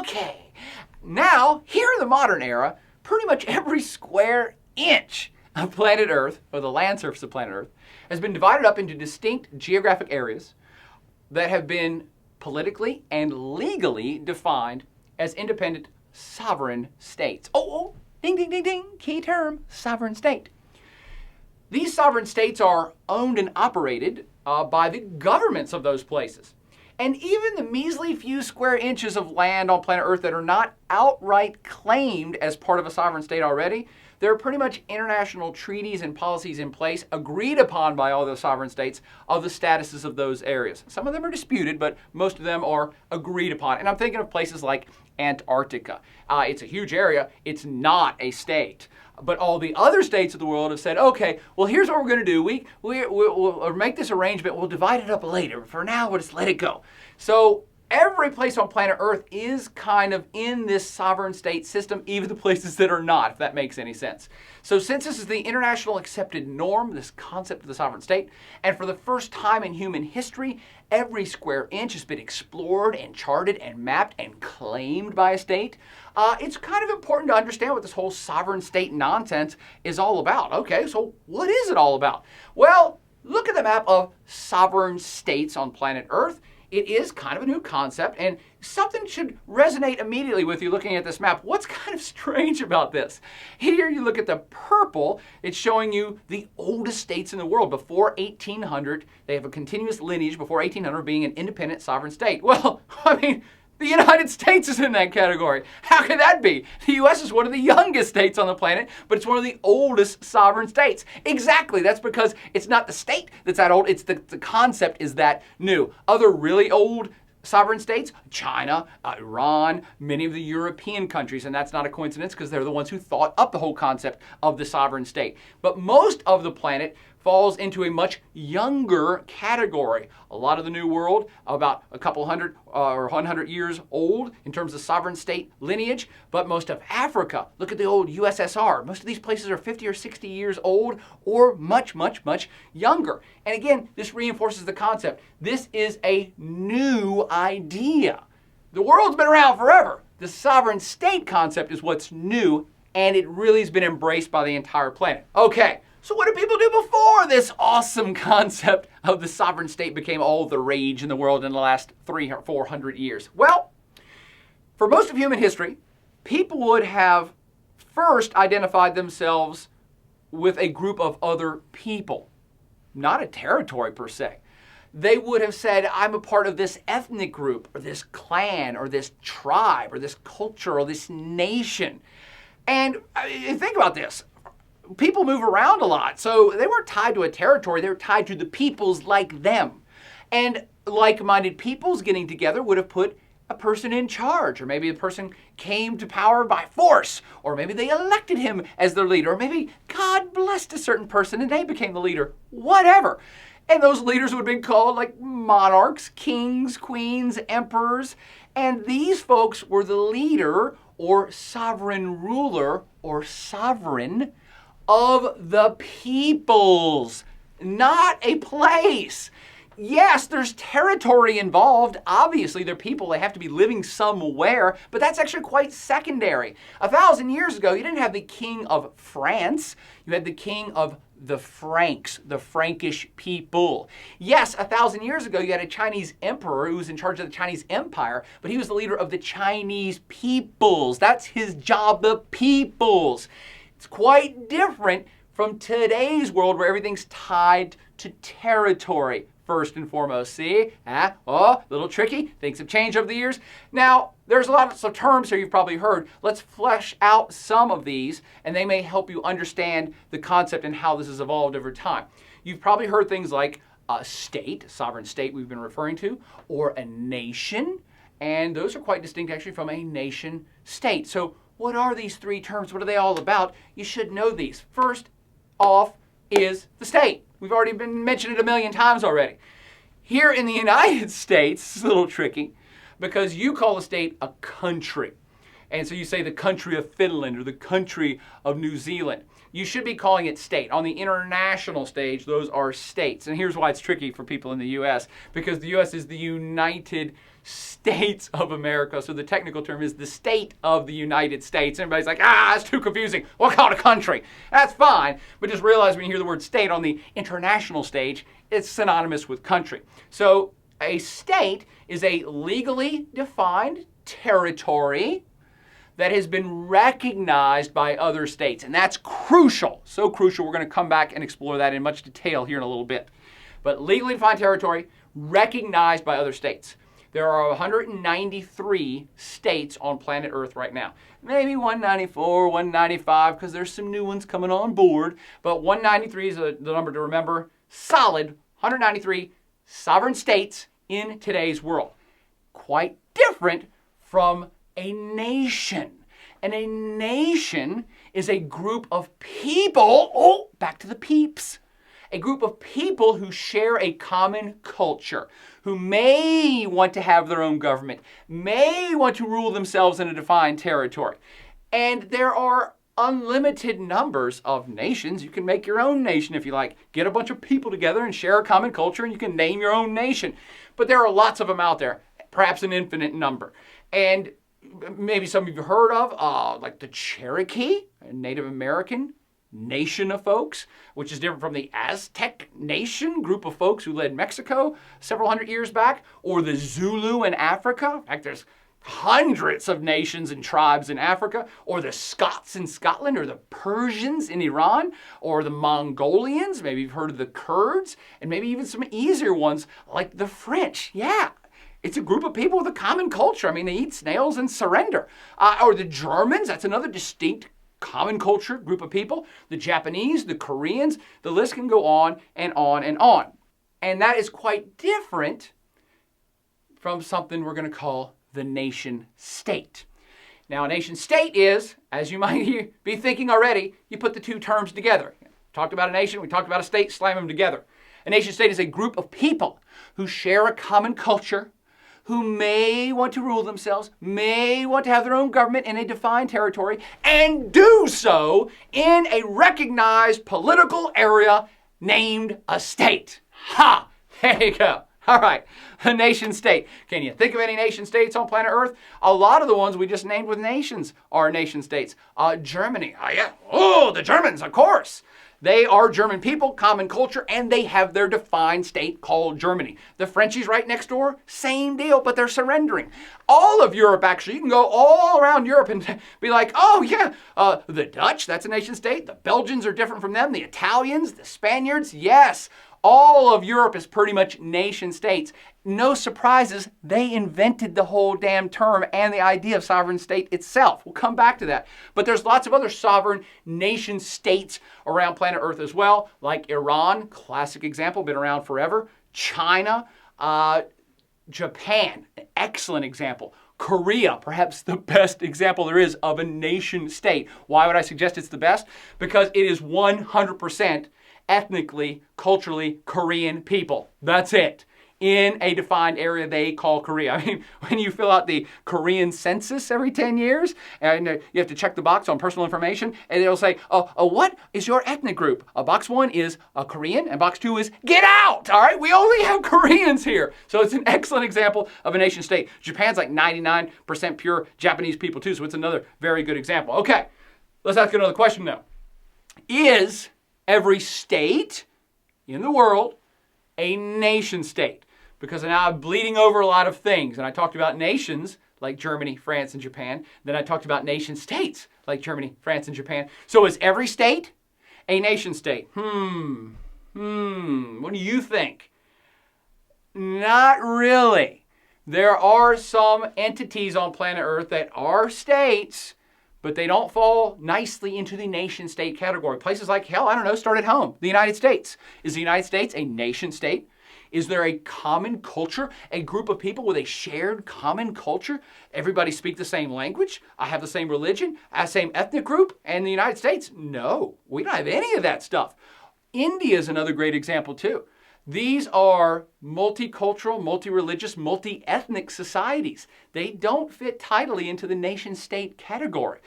Okay, now, here in the modern era, pretty much every square inch of planet Earth, or the land surface of planet Earth, has been divided up into distinct geographic areas that have been politically and legally defined as independent sovereign states. Oh, ding, ding, ding, ding, key term, sovereign state. These sovereign states are owned and operated by the governments of those places. And even the measly few square inches of land on planet Earth that are not outright claimed as part of a sovereign state already, there are pretty much international treaties and policies in place agreed upon by all the sovereign states of the statuses of those areas. Some of them are disputed, but most of them are agreed upon. And I'm thinking of places like Antarctica. It's a huge area. It's not a state. But all the other states of the world have said, okay, well, here's what we're going to do. We'll make this arrangement. We'll divide it up later. For now, we'll just let it go. So every place on planet Earth is kind of in this sovereign state system, even the places that are not, if that makes any sense. So since this is the international accepted norm, this concept of the sovereign state, and for the first time in human history, every square inch has been explored and charted and mapped and claimed by a state, it's kind of important to understand what this whole sovereign state nonsense is all about. Okay, so what is it all about? Well, look at the map of sovereign states on planet Earth. It is kind of a new concept, and something should resonate immediately with you looking at this map. What's kind of strange about this? Here you look at the purple, it's showing you the oldest states in the world. Before 1800, they have a continuous lineage before 1800 being an independent sovereign state. Well, I mean, the United States is in that category. How could that be? The U.S. is one of the youngest states on the planet, but it's one of the oldest sovereign states. Exactly. That's because it's not the state that's that old. It's the concept is that new. Other really old sovereign states, China, Iran, many of the European countries, and that's not a coincidence because they're the ones who thought up the whole concept of the sovereign state. But most of the planet falls into a much younger category. A lot of the New World, about a couple hundred or 100 years old in terms of sovereign state lineage, but most of Africa, look at the old USSR. Most of these places are 50 or 60 years old or much, much, much younger. And again, this reinforces the concept. This is a new idea. The world's been around forever. The sovereign state concept is what's new, and it really has been embraced by the entire planet. Okay. So what did people do before this awesome concept of the sovereign state became all the rage in the world in the last 300 or 400 years? Well, for most of human history, people would have first identified themselves with a group of other people, not a territory per se. They would have said, I'm a part of this ethnic group or this clan or this tribe or this culture or this nation. And think about this. People move around a lot, so they weren't tied to a territory, they were tied to the peoples like them. And like-minded peoples getting together would have put a person in charge, or maybe a person came to power by force, or maybe they elected him as their leader, or maybe God blessed a certain person and they became the leader, whatever. And those leaders would have been called like monarchs, kings, queens, emperors, and these folks were the leader or sovereign ruler or sovereign of the peoples, not a place. Yes, there's territory involved. Obviously, they're people. They have to be living somewhere, but that's actually quite secondary. 1,000 years ago, you didn't have the king of France. You had the king of the Franks, the Frankish people. Yes, 1,000 years ago, you had a Chinese emperor who was in charge of the Chinese empire, but he was the leader of the Chinese peoples. That's his job, the peoples. It's quite different from today's world where everything's tied to territory, first and foremost. See? A little tricky. Things have changed over the years. Now, there's lots of terms here you've probably heard. Let's flesh out some of these, and they may help you understand the concept and how this has evolved over time. You've probably heard things like a state, sovereign state we've been referring to, or a nation, and those are quite distinct actually from a nation state. So what are these three terms? What are they all about? You should know these. First off is the state. We've already been mentioned it a million times already. Here in the United States, it's a little tricky because you call a state a country. And so you say the country of Finland or the country of New Zealand. You should be calling it state. On the international stage, those are states. And here's why it's tricky for people in the U.S. because the U.S. is the United States of America. So the technical term is the state of the United States. Everybody's like, that's too confusing. We'll call it a country. That's fine. But just realize when you hear the word state on the international stage, it's synonymous with country. So a state is a legally defined territory that has been recognized by other states. And that's crucial. So crucial, we're going to come back and explore that in much detail here in a little bit. But legally defined territory recognized by other states. There are 193 states on planet Earth right now. Maybe 194, 195, because there's some new ones coming on board. But 193 is the number to remember. Solid 193 sovereign states in today's world. Quite different from a nation. And a nation is a group of people, back to the peeps, a group of people who share a common culture, who may want to have their own government, may want to rule themselves in a defined territory. And there are unlimited numbers of nations. You can make your own nation if you like. Get a bunch of people together and share a common culture and you can name your own nation. But there are lots of them out there, perhaps an infinite number. And maybe some of you have heard of, like the Cherokee, a Native American nation of folks, which is different from the Aztec nation, group of folks who led Mexico several hundred years back, or the Zulu in Africa. In fact, there's hundreds of nations and tribes in Africa, or the Scots in Scotland, or the Persians in Iran, or the Mongolians. Maybe you've heard of the Kurds, and maybe even some easier ones like the French. Yeah. It's a group of people with a common culture. I mean, they eat snails and surrender. Or the Germans, that's another distinct common culture group of people. The Japanese, the Koreans, the list can go on and on and on. And that is quite different from something we're going to call the nation state. Now, a nation state is, as you might be thinking already, you put the two terms together. Talked about a nation, we talked about a state, slam them together. A nation state is a group of people who share a common culture, who may want to rule themselves, may want to have their own government in a defined territory, and do so in a recognized political area named a state. Ha! There you go. All right, a nation state. Can you think of any nation states on planet Earth? A lot of the ones we just named with nations are nation states. Germany, the Germans, of course. They are German people, common culture, and they have their defined state called Germany. The Frenchies right next door, same deal, but they're surrendering. All of Europe, actually, you can go all around Europe and be like, the Dutch, that's a nation state. The Belgians are different from them. The Italians, the Spaniards, yes. All of Europe is pretty much nation states. No surprises, they invented the whole damn term and the idea of sovereign state itself. We'll come back to that. But there's lots of other sovereign nation states around planet Earth as well, like Iran, classic example, been around forever. China, Japan, an excellent example. Korea, perhaps the best example there is of a nation state. Why would I suggest it's the best? Because it is 100% ethnically, culturally Korean people. That's it. In a defined area they call Korea. I mean, when you fill out the Korean census every 10 years, and you have to check the box on personal information, and it'll say, what is your ethnic group? Box 1 is Korean, and box 2 is get out, all right? We only have Koreans here. So it's an excellent example of a nation state. Japan's like 99% pure Japanese people too, so it's another very good example. Okay, let's ask another question now. Is every state in the world a nation state? Because now I'm bleeding over a lot of things. And I talked about nations like Germany, France, and Japan. Then I talked about nation states like Germany, France, and Japan. So is every state a nation state? What do you think? Not really. There are some entities on planet Earth that are states, but they don't fall nicely into the nation state category. Places like, start at home. The United States. Is the United States a nation state? Is there a common culture, a group of people with a shared common culture? Everybody speak the same language? I have the same religion, same ethnic group? And the United States? No, we don't have any of that stuff. India is another great example too. These are multicultural, multi-religious, multi-ethnic societies. They don't fit tidily into the nation-state category.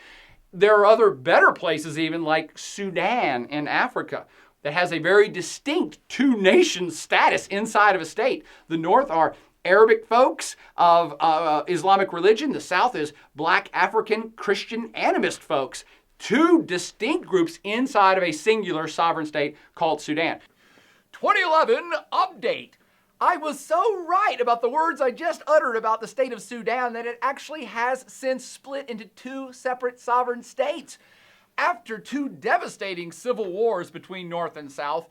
There are other better places even like Sudan in Africa that has a very distinct two-nation status inside of a state. The north are Arabic folks of Islamic religion. The South is black African Christian animist folks. Two distinct groups inside of a singular sovereign state called Sudan. 2011 update. I was so right about the words I just uttered about the state of Sudan that it actually has since split into two separate sovereign states. After two devastating civil wars between North and South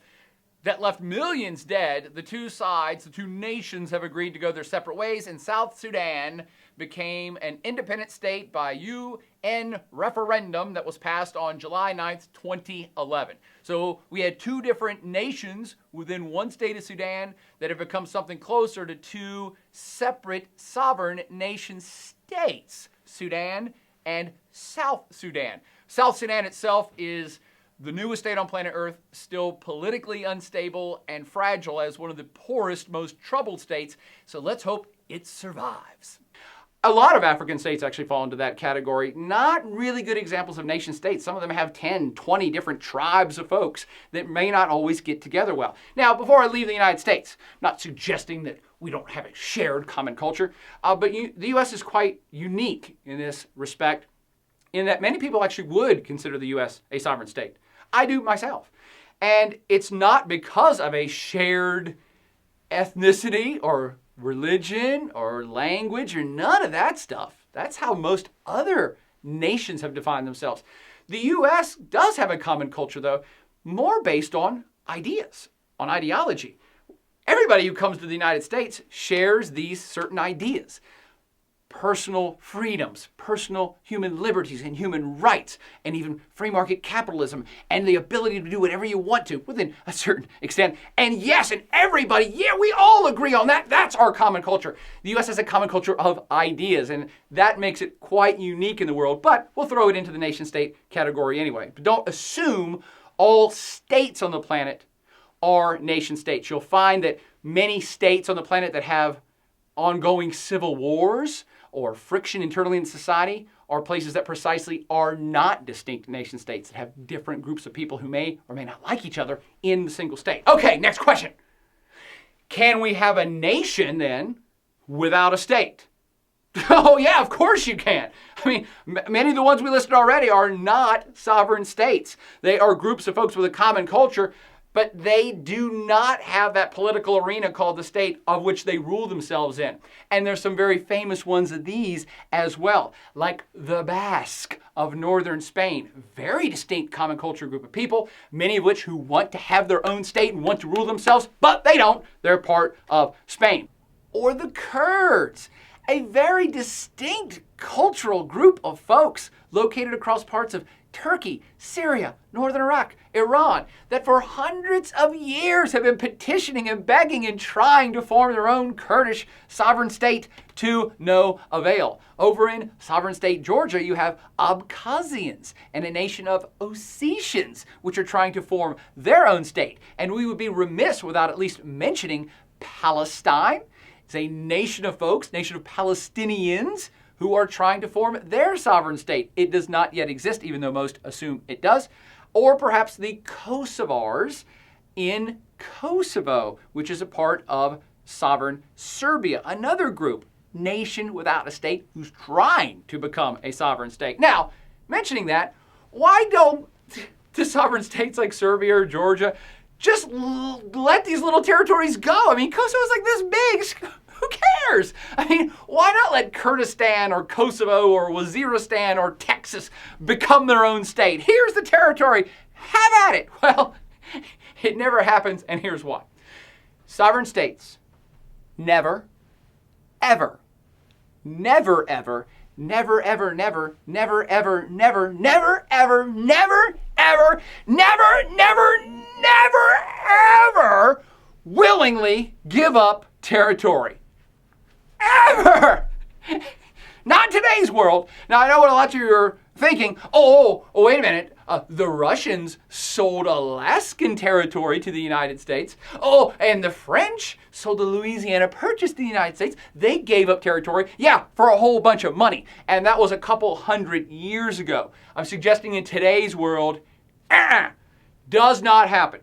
that left millions dead, the two sides, the two nations have agreed to go their separate ways, and South Sudan became an independent state by UN referendum that was passed on July 9th, 2011. So we had two different nations within one state of Sudan that have become something closer to two separate sovereign nation states, Sudan and South Sudan. South Sudan itself is the newest state on planet Earth, still politically unstable and fragile as one of the poorest, most troubled states. So let's hope it survives. A lot of African states actually fall into that category. Not really good examples of nation states. Some of them have 10, 20 different tribes of folks that may not always get together well. Now, before I leave the United States, I'm not suggesting that we don't have a shared common culture, but the U.S. is quite unique in this respect, in that many people actually would consider the U.S. a sovereign state. I do myself. And it's not because of a shared ethnicity or religion or language or none of that stuff. That's how most other nations have defined themselves. The U.S. does have a common culture, though, more based on ideas, on ideology. Everybody who comes to the United States shares these certain ideas. Personal freedoms, personal human liberties and human rights, and even free market capitalism, and the ability to do whatever you want to within a certain extent. And yes, and everybody, yeah, we all agree on that. That's our common culture. The U.S. has a common culture of ideas, and that makes it quite unique in the world, but we'll throw it into the nation-state category anyway. But don't assume all states on the planet are nation-states. You'll find that many states on the planet that have ongoing civil wars or friction internally in society are places that precisely are not distinct nation states that have different groups of people who may or may not like each other in the single state. Okay, next question. Can we have a nation then without a state? Oh yeah, of course you can. I mean, many of the ones we listed already are not sovereign states. They are groups of folks with a common culture, but they do not have that political arena called the state of which they rule themselves in. And there's some very famous ones of these as well, like the Basque of northern Spain. Very distinct common culture group of people, many of which who want to have their own state and want to rule themselves, but they don't. They're part of Spain. Or the Kurds, a very distinct cultural group of folks located across parts of Turkey, Syria, northern Iraq, Iran, that for hundreds of years have been petitioning and begging and trying to form their own Kurdish sovereign state to no avail. Over in sovereign state Georgia, you have Abkhazians and a nation of Ossetians, which are trying to form their own state. And we would be remiss without at least mentioning Palestine. It's a nation of folks, nation of Palestinians, who are trying to form their sovereign state. It does not yet exist, even though most assume it does. Or perhaps the Kosovars in Kosovo, which is a part of sovereign Serbia, another group, nation without a state, who's trying to become a sovereign state. Now, mentioning that, why don't the sovereign states like Serbia or Georgia just let these little territories go? I mean, Kosovo's like this big. Who cares? I mean, why not let Kurdistan or Kosovo or Waziristan or Texas become their own state? Here's the territory. Have at it. Well, it never happens, and here's why. Sovereign states never, ever, never, ever, never, ever, never, never, ever, never, never, ever, never, ever, never, never, never, ever willingly give up territory. Ever! Not in today's world. Now, I know what a lot of you are thinking. Oh, wait a minute. The Russians sold Alaskan territory to the United States. Oh, and the French sold the Louisiana Purchase to the United States. They gave up territory, yeah, for a whole bunch of money. And that was a couple hundred years ago. I'm suggesting in today's world, does not happen.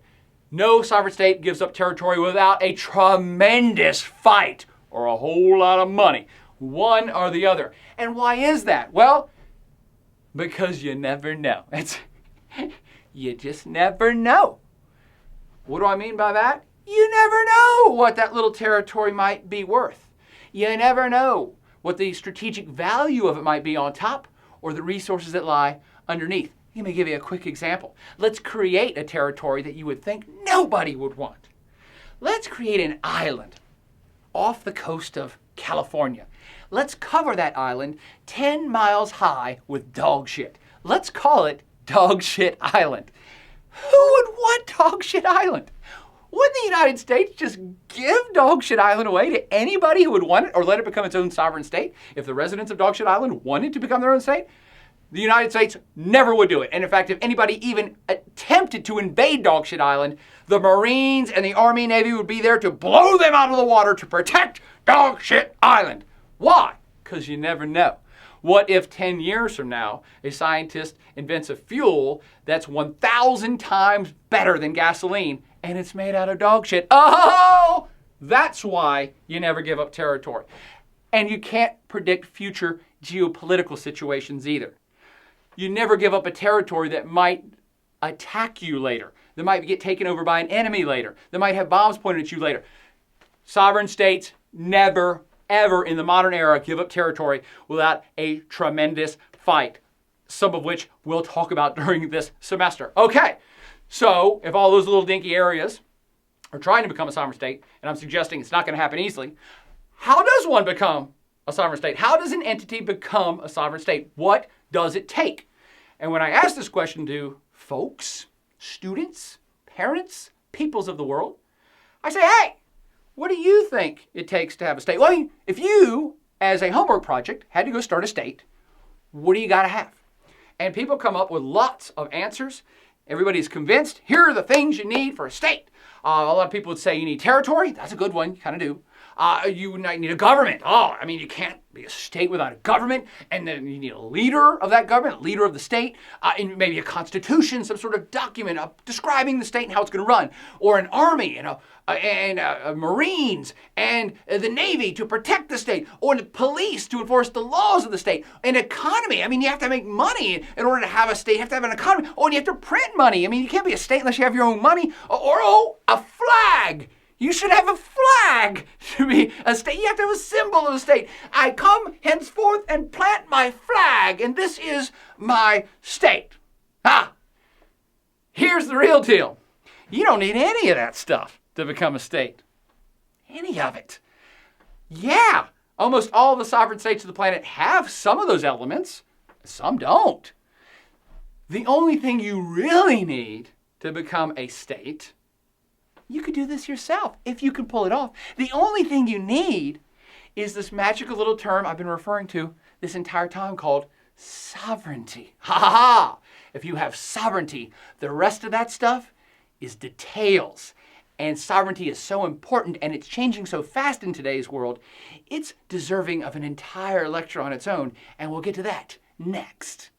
No sovereign state gives up territory without a tremendous fight or a whole lot of money. One or the other. And why is that? Well, because you never know. You just never know. What do I mean by that? You never know what that little territory might be worth. You never know what the strategic value of it might be on top or the resources that lie underneath. Let me give you a quick example. Let's create a territory that you would think nobody would want. Let's create an island off the coast of California. Let's cover that island 10 miles high with dog shit. Let's call it Dog Shit Island. Who would want Dog Shit Island? Wouldn't the United States just give Dog Shit Island away to anybody who would want it or let it become its own sovereign state? If the residents of Dog Shit Island wanted to become their own state, the United States never would do it. And in fact, if anybody even attempted to invade Dog Shit Island, the Marines and the Army and Navy would be there to blow them out of the water to protect Dog Shit Island. Why? Because you never know. What if 10 years from now, a scientist invents a fuel that's 1,000 times better than gasoline and it's made out of dog shit? Oh, that's why you never give up territory. And you can't predict future geopolitical situations either. You never give up a territory that might attack you later, that might get taken over by an enemy later, that might have bombs pointed at you later. Sovereign states never, ever in the modern era give up territory without a tremendous fight, some of which we'll talk about during this semester. Okay, so if all those little dinky areas are trying to become a sovereign state, and I'm suggesting it's not going to happen easily, how does one become a sovereign state? How does an entity become a sovereign state? What does it take? And when I ask this question to folks, students, parents, peoples of the world, I say, hey, what do you think it takes to have a state? Well, I mean, if you, as a homework project, had to go start a state, what do you got to have? And people come up with lots of answers. Everybody's convinced, here are the things you need for a state. A lot of people would say you need territory. That's a good one, you kind of do. You need a government. You can't be a state without a government. And then you need a leader of that government, a leader of the state, and maybe a constitution, some sort of document describing the state and how it's going to run. Or an army and Marines and the Navy to protect the state, or the police to enforce the laws of the state. An economy. I mean, you have to make money in order to have a state. You have to have an economy. Oh, and you have to print money. I mean, you can't be a state unless you have your own money. Or a flag. You should have a flag to be a state. You have to have a symbol of a state. I come henceforth and plant my flag, and this is my state. Here's the real deal. You don't need any of that stuff to become a state. Any of it. Yeah, almost all the sovereign states of the planet have some of those elements. Some don't. The only thing you really need to become a state, you could do this yourself if you can pull it off. The only thing you need is this magical little term I've been referring to this entire time called sovereignty. Ha ha ha! If you have sovereignty, the rest of that stuff is details. And sovereignty is so important and it's changing so fast in today's world, it's deserving of an entire lecture on its own. And we'll get to that next.